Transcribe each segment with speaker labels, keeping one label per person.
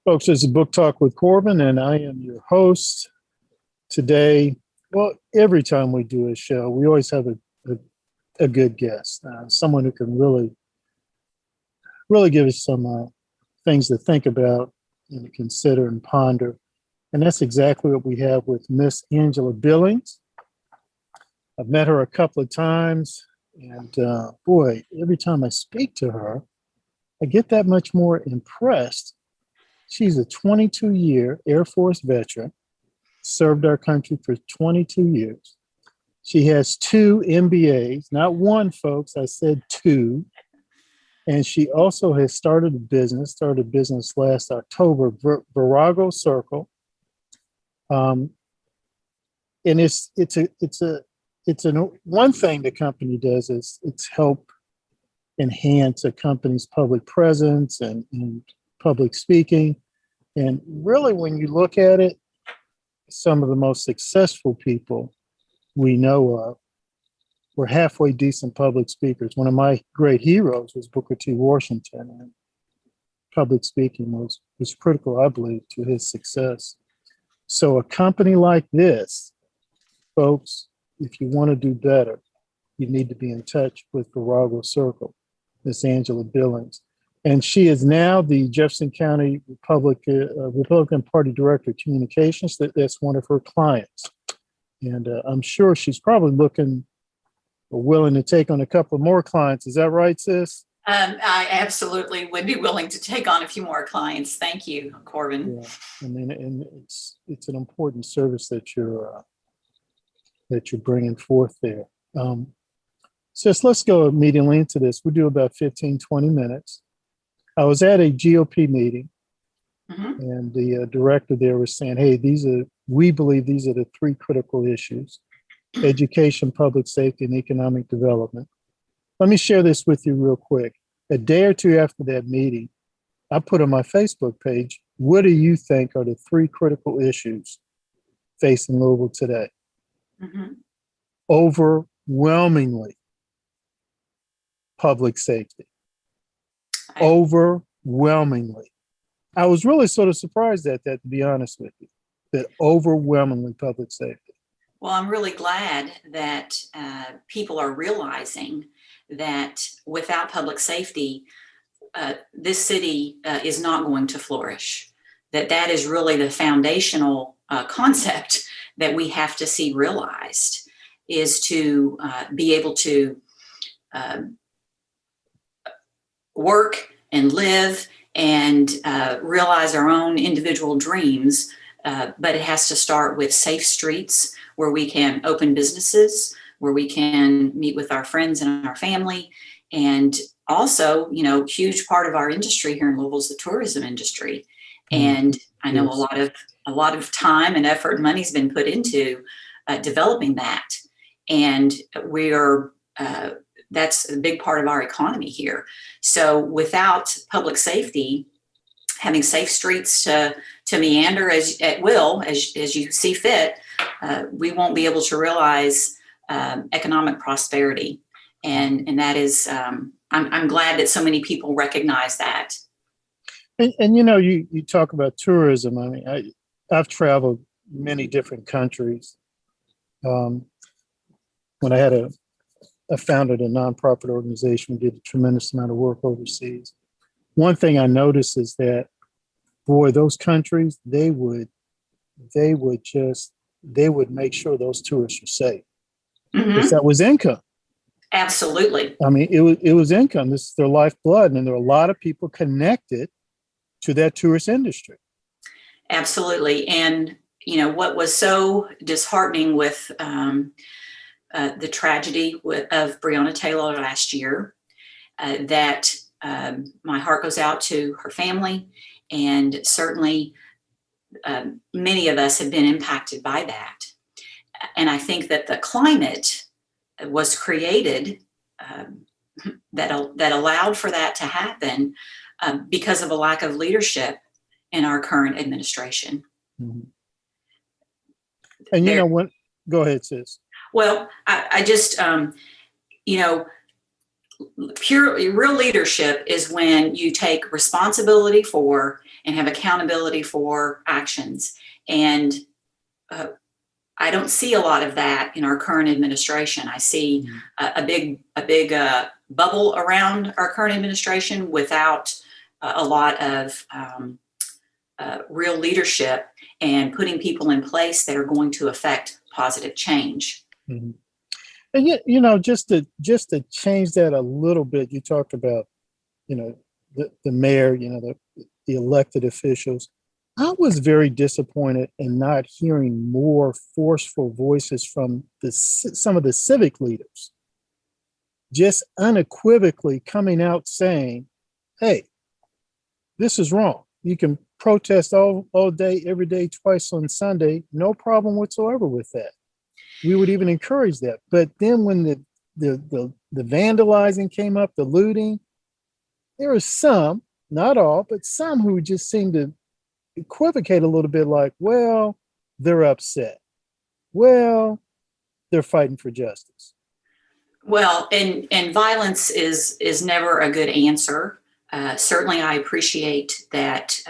Speaker 1: Folks, this is Book Talk with Corbin, and I am your host today. Well, every time we do a show, we always have a good guest, someone who can really give us some things to think about and to consider and ponder. And that's exactly what we have with Miss Angela Billings. I've met her a couple of times, and boy, every time I speak to her, I get that much more impressed. She's a 22-year Air Force veteran, served our country for 22 years. She has 2 MBAs, not one, folks, I said 2. And she also has started a business last October, Virago Circle. And it's one thing the company does is it's help enhance a company's public presence and public speaking. And really, when you look at it, some of the most successful people we know of were halfway decent public speakers. One of my great heroes was Booker T. Washington, and public speaking was critical, I believe, to his success. So a company like this, folks, if you want to do better, you need to be in touch with Virago Circle, Miss Angela Billings. And she is now the Jefferson County Republican Party Director of Communications. That's one of her clients. And I'm sure she's probably looking or willing to take on a couple more clients. Is that right, sis?
Speaker 2: I absolutely would be willing to take on a few more clients. Thank you, Corbin.
Speaker 1: Yeah, I mean, and it's an important service that you're bringing forth there. Sis, let's go immediately into this. We'll do about 15, 20 minutes. I was at a GOP meeting, and the director there was saying, hey, we believe these are the 3 critical issues: education, public safety, and economic development. Let me share this with you real quick. A day or 2 after that meeting, I put on my Facebook page, what do you think are the 3 critical issues facing Louisville today? Overwhelmingly, public safety. Overwhelmingly. I was really sort of surprised at that, to be honest with you, that overwhelmingly public safety.
Speaker 2: Well, I'm really glad that people are realizing that without public safety, this city is not going to flourish. That is really the foundational concept that we have to see realized, is to be able to work and live and realize our own individual dreams. But it has to start with safe streets where we can open businesses, where we can meet with our friends and our family. And also, huge part of our industry here in Louisville is the tourism industry. And I know a lot of time and effort and money's been put into developing that. And that's a big part of our economy here. So without public safety, having safe streets to meander at will, as you see fit, we won't be able to realize economic prosperity. And that is, I'm glad that so many people recognize that.
Speaker 1: And you talk about tourism. I mean, I've traveled many different countries. When I founded a nonprofit organization, we did a tremendous amount of work overseas. One thing I noticed is that, boy, those countries, they would make sure those tourists are safe. Because that was income.
Speaker 2: Absolutely.
Speaker 1: I mean, it was income. This is their lifeblood. And there are a lot of people connected to that tourist industry.
Speaker 2: Absolutely. And, what was so disheartening with the tragedy of Breonna Taylor last year, that my heart goes out to her family. And certainly many of us have been impacted by that. And I think that the climate was created that allowed for that to happen because of a lack of leadership in our current administration.
Speaker 1: And go ahead, sis.
Speaker 2: Well, I just, real leadership is when you take responsibility for and have accountability for actions. And I don't see a lot of that in our current administration. I see a big bubble around our current administration without a lot of real leadership and putting people in place that are going to affect positive change.
Speaker 1: Mm-hmm. And yet, you know, just to change that a little bit, you talked about, you know, the mayor, you know, the elected officials. I was very disappointed in not hearing more forceful voices from some of the civic leaders, just unequivocally coming out saying, hey, this is wrong. You can protest all day, every day, twice on Sunday, no problem whatsoever with that. We would even encourage that. But then when the vandalizing came up, the looting, there were some, not all, but some who just seemed to equivocate a little bit, like, well, they're upset. Well, they're fighting for justice.
Speaker 2: Well, and violence is never a good answer. Certainly, I appreciate that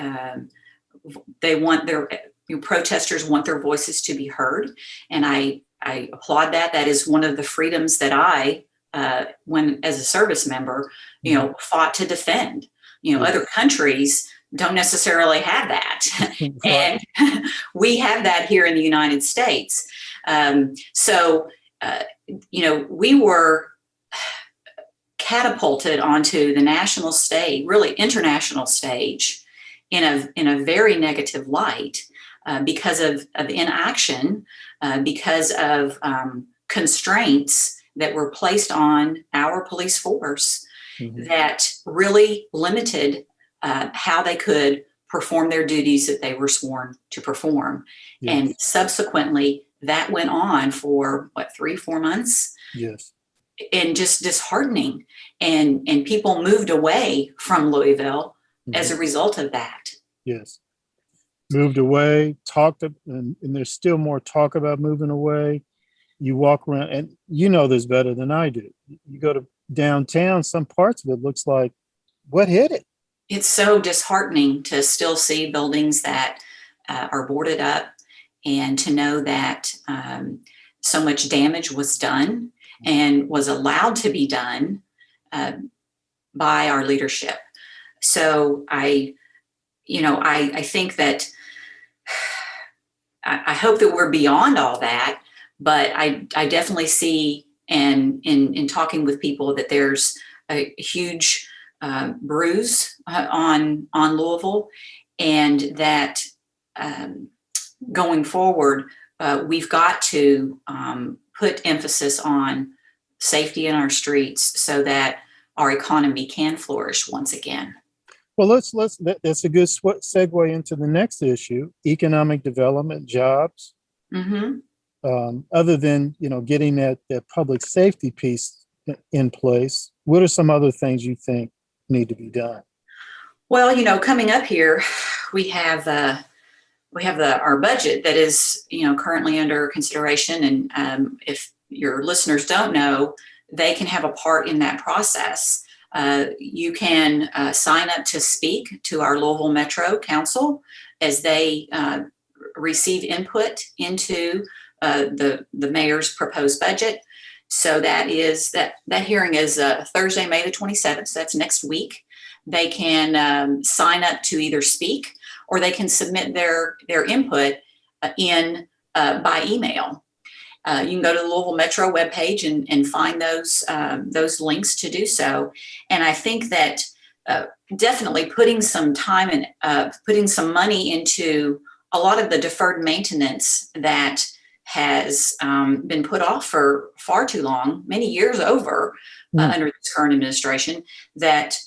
Speaker 2: they want protesters want their voices to be heard, and I applaud that. That is one of the freedoms that I, when as a service member, fought to defend. Other countries don't necessarily have that, and we have that here in the United States. We were catapulted onto the national stage, really international stage, in a very negative light because of inaction, because of constraints that were placed on our police force that really limited how they could perform their duties that they were sworn to perform. Yes. And subsequently, that went on for 3-4 months.
Speaker 1: Yes.
Speaker 2: And just disheartening. And people moved away from Louisville as a result of that. Yes.
Speaker 1: Moved away, and there's still more talk about moving away. You walk around, and you know this better than I do. You go to downtown, some parts of it looks like, what hit it?
Speaker 2: It's so disheartening to still see buildings that are boarded up, and to know that so much damage was done and was allowed to be done by our leadership. So I think that I hope that we're beyond all that, but I definitely see, and in talking with people, that there's a huge bruise on Louisville, and that going forward, we've got to put emphasis on safety in our streets so that our economy can flourish once again.
Speaker 1: Well, that's a good segue into the next issue: economic development, jobs. Mm-hmm. Other than getting that public safety piece in place, what are some other things you think need to be done?
Speaker 2: Well, coming up here, we have our budget that is currently under consideration, and if your listeners don't know, they can have a part in that process. You can sign up to speak to our Louisville Metro Council as they receive input into the mayor's proposed budget. So that hearing is Thursday, May the 27th. So that's next week. They can sign up to either speak, or they can submit their input in by email. You can go to the Louisville Metro webpage and find those links to do so. And I think that definitely putting some time and putting some money into a lot of the deferred maintenance that has been put off for far too long, many years over under this current administration, that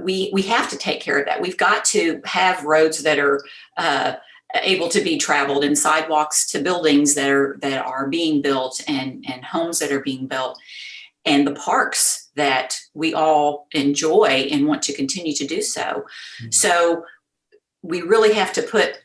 Speaker 2: we have to take care of that. We've got to have roads that are able to be traveled, and sidewalks to buildings that are being built, and homes that are being built, and the parks that we all enjoy and want to continue to do so. Mm-hmm. So we really have to put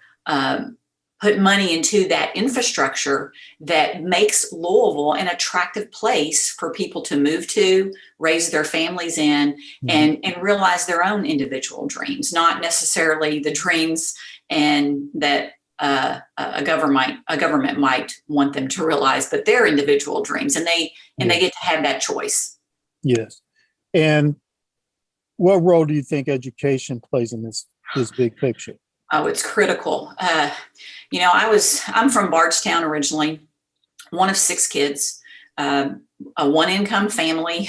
Speaker 2: put money into that infrastructure that makes Louisville an attractive place for people to move to, raise their families in, and realize their own individual dreams, not necessarily the dreams and that a government might want them to realize, but their individual dreams, and they get to have that choice.
Speaker 1: Yes. And what role do you think education plays in this big picture?
Speaker 2: Oh, it's critical. I'm from Bardstown originally, one of 6 kids, a one-income family,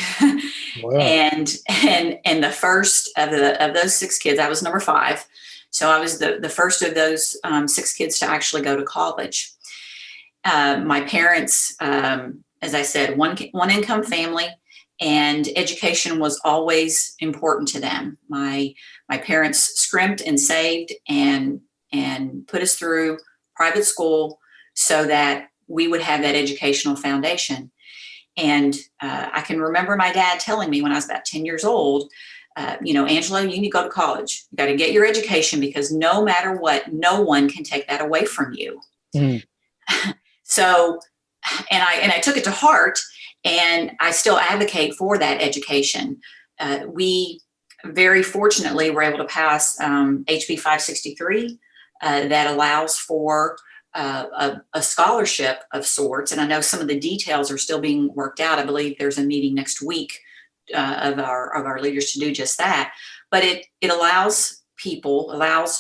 Speaker 1: Wow.
Speaker 2: and the first of those 6 kids, I was number 5. So I was the first of those 6 kids to actually go to college. My parents, as I said, one income family, and education was always important to them. My parents scrimped and saved and put us through private school so that we would have that educational foundation. And I can remember my dad telling me when I was about 10 years old, Angela, you need to go to college. You got to get your education, because no matter what, no one can take that away from you. Mm. So, and I took it to heart, and I still advocate for that education. We very fortunately were able to pass HB 563 that allows for a scholarship of sorts. And I know some of the details are still being worked out. I believe there's a meeting next week of our leaders to do just that. But it allows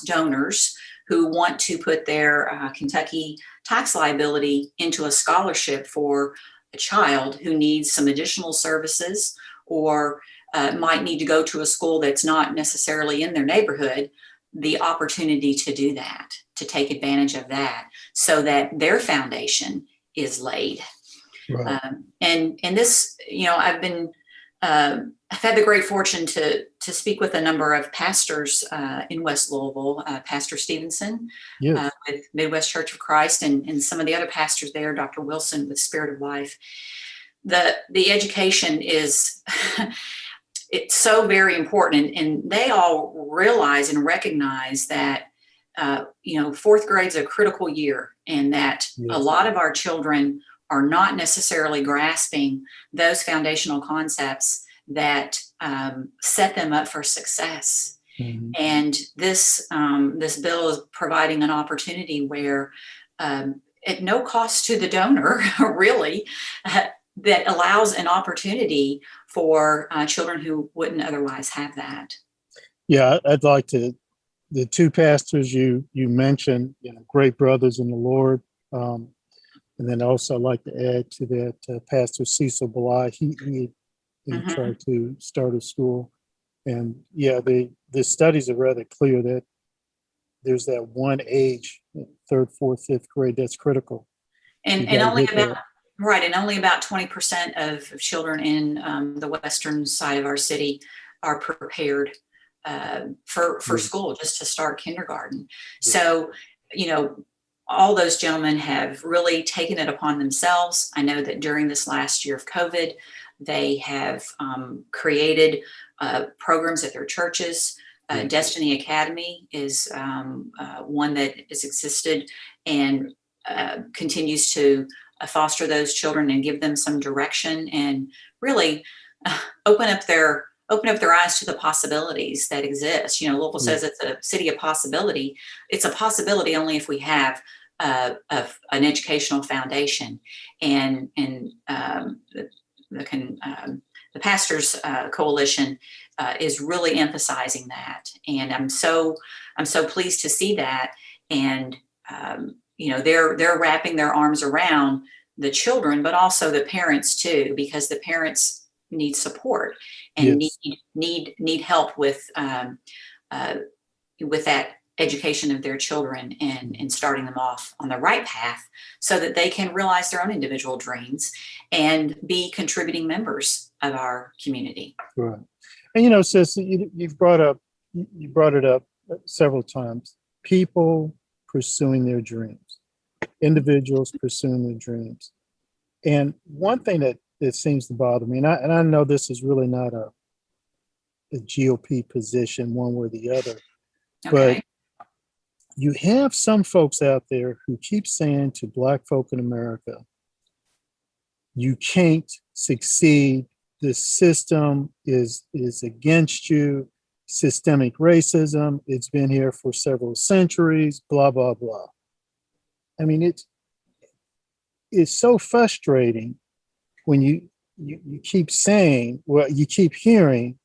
Speaker 2: donors who want to put their Kentucky tax liability into a scholarship for a child who needs some additional services, or might need to go to a school that's not necessarily in their neighborhood, the opportunity to do that, to take advantage of that, so that their foundation is laid. Right. And this, I've had the great fortune to speak with a number of pastors in West Louisville, Pastor Stevenson, yes, with Midwest Church of Christ, and some of the other pastors there, Dr. Wilson with Spirit of Life. The education is it's so very important, and they all realize and recognize that 4th grade is a critical year, and that yes, a lot of our children are not necessarily grasping those foundational concepts that set them up for success. Mm-hmm. And this bill is providing an opportunity where, at no cost to the donor, really, that allows an opportunity for children who wouldn't otherwise have that.
Speaker 1: Yeah, I'd like to. The 2 pastors you mentioned, great brothers in the Lord. And then also I'd like to add to that Pastor Cecil Belay. He mm-hmm. tried to start a school. And yeah, the studies are rather clear that there's that one age, 3rd, 4th, 5th grade, that's critical.
Speaker 2: And only about 20% of children in the western side of our city are prepared for yes, school, just to start kindergarten. Yes. So, all those gentlemen have really taken it upon themselves. I know that during this last year of COVID, they have created programs at their churches. Destiny Academy is one that has existed and continues to foster those children and give them some direction, and really open up their eyes to the possibilities that exist. Louisville says it's a city of possibility. It's a possibility only if we have an educational foundation, and the Pastors Coalition is really emphasizing that, and I'm so pleased to see that. And they're wrapping their arms around the children, but also the parents too, because the parents need support and yes, need help with that education of their children, and starting them off on the right path so that they can realize their own individual dreams and be contributing members of our community.
Speaker 1: Right. And sis, you brought it up several times. People pursuing their dreams, individuals pursuing their dreams. And one thing that seems to bother me, and I know this is really not a GOP position one way or the other, okay, but you have some folks out there who keep saying to Black folk in America, you can't succeed. The system is against you. Systemic racism, it's been here for several centuries, blah, blah, blah. I mean, it's so frustrating when you keep saying, well, you keep hearing,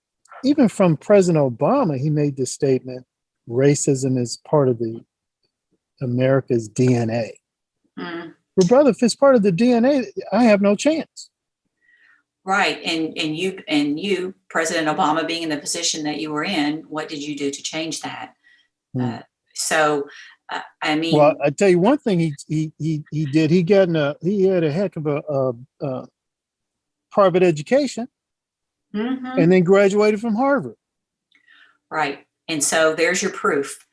Speaker 1: even from President Obama, he made this statement, racism is part of the America's DNA.
Speaker 2: Mm.
Speaker 1: Well, brother, if it's part of the DNA, I have no chance.
Speaker 2: Right. And you, President Obama, being in the position that you were in, what did you do to change that? I mean,
Speaker 1: well, I tell you one thing he did. He had a heck of a Harvard education, and then graduated from Harvard.
Speaker 2: Right. And so there's your proof.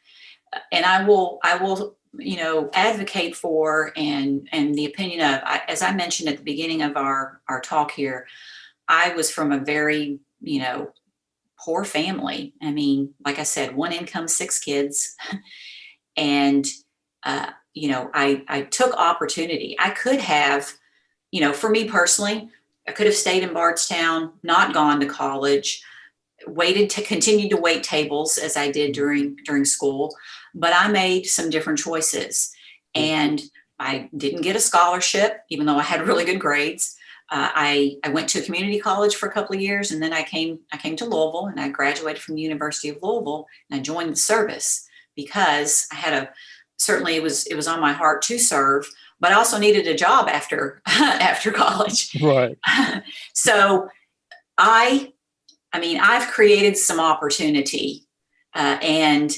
Speaker 2: And I will, advocate for and the opinion of, as I mentioned at the beginning of our talk here, I was from a very, poor family. I mean, like I said, one income, 6 kids. And, I took opportunity. I could have, for me personally, I could have stayed in Bardstown, not gone to college, continued to wait tables as I did during school, but I made some different choices. And I didn't get a scholarship, even though I had really good grades. I went to a community college for a couple of years, and then I came to Louisville, and I graduated from the University of Louisville, and I joined the service because I had certainly it was on my heart to serve, but I also needed a job after college.
Speaker 1: Right.
Speaker 2: So I've created some opportunity and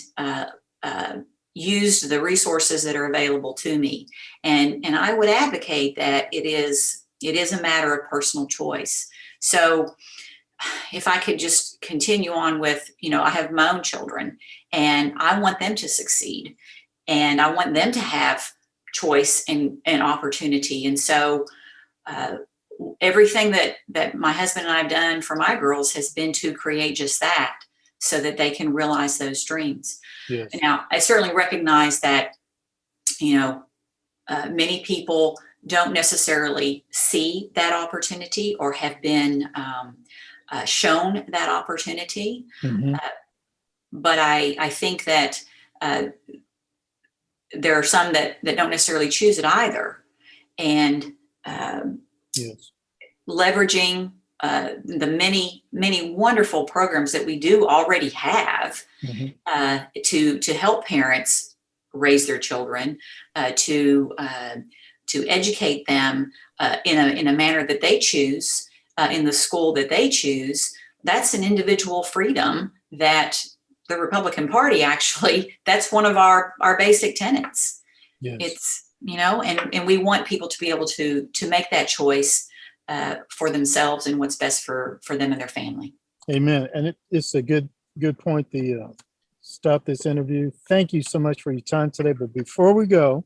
Speaker 2: used the resources that are available to me. And I would advocate that it is a matter of personal choice. So if I could just continue on with, I have my own children, and I want them to succeed, and I want them to have choice and opportunity. And so everything that my husband and I have done for my girls has been to create just that, so that they can realize those dreams.
Speaker 1: Yes.
Speaker 2: Now, I certainly recognize that, many people don't necessarily see that opportunity or have been shown that opportunity.
Speaker 1: Mm-hmm.
Speaker 2: But I think that there are some that don't necessarily choose it either. And
Speaker 1: yes.
Speaker 2: Leveraging the many, many wonderful programs that we do already have to help parents raise their children, to educate them in a manner that they choose, in the school that they choose. That's an individual freedom that the Republican Party actually, that's one of our basic tenets.
Speaker 1: Yes.
Speaker 2: It's, and we want people to be able to make that choice for themselves and what's best for them and their family.
Speaker 1: Amen. And it's a good point to stop this interview. Thank you so much for your time today. But before we go,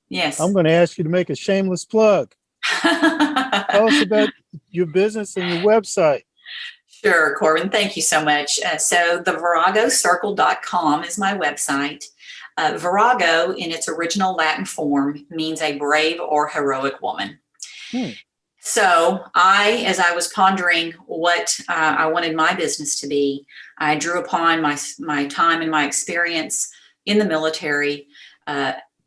Speaker 2: yes,
Speaker 1: I'm going to ask you to make a shameless plug. Tell us about your business and your website.
Speaker 2: Sure, Corbin. Thank you so much. So the viragocircle.com is my website. Virago, in its original Latin form, means a brave or heroic woman. So as I was pondering what I wanted my business to be, I drew upon my time and my experience in the military,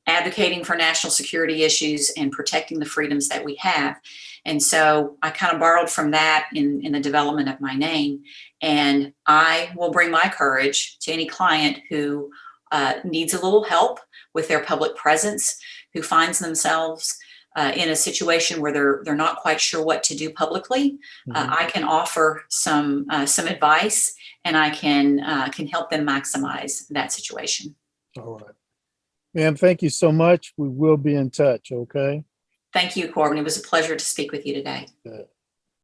Speaker 2: advocating for national security issues and protecting the freedoms that we have. And so I kind of borrowed from that in the development of my name. And I will bring my courage to any client who needs a little help with their public presence, who finds themselves in a situation where they're not quite sure what to do publicly. I can offer some advice, and I can help them maximize that situation.
Speaker 1: All right. Ma'am, thank you so much. We will be in touch, okay?
Speaker 2: Thank you, Corbin. It was a pleasure to speak with you today.
Speaker 1: Good.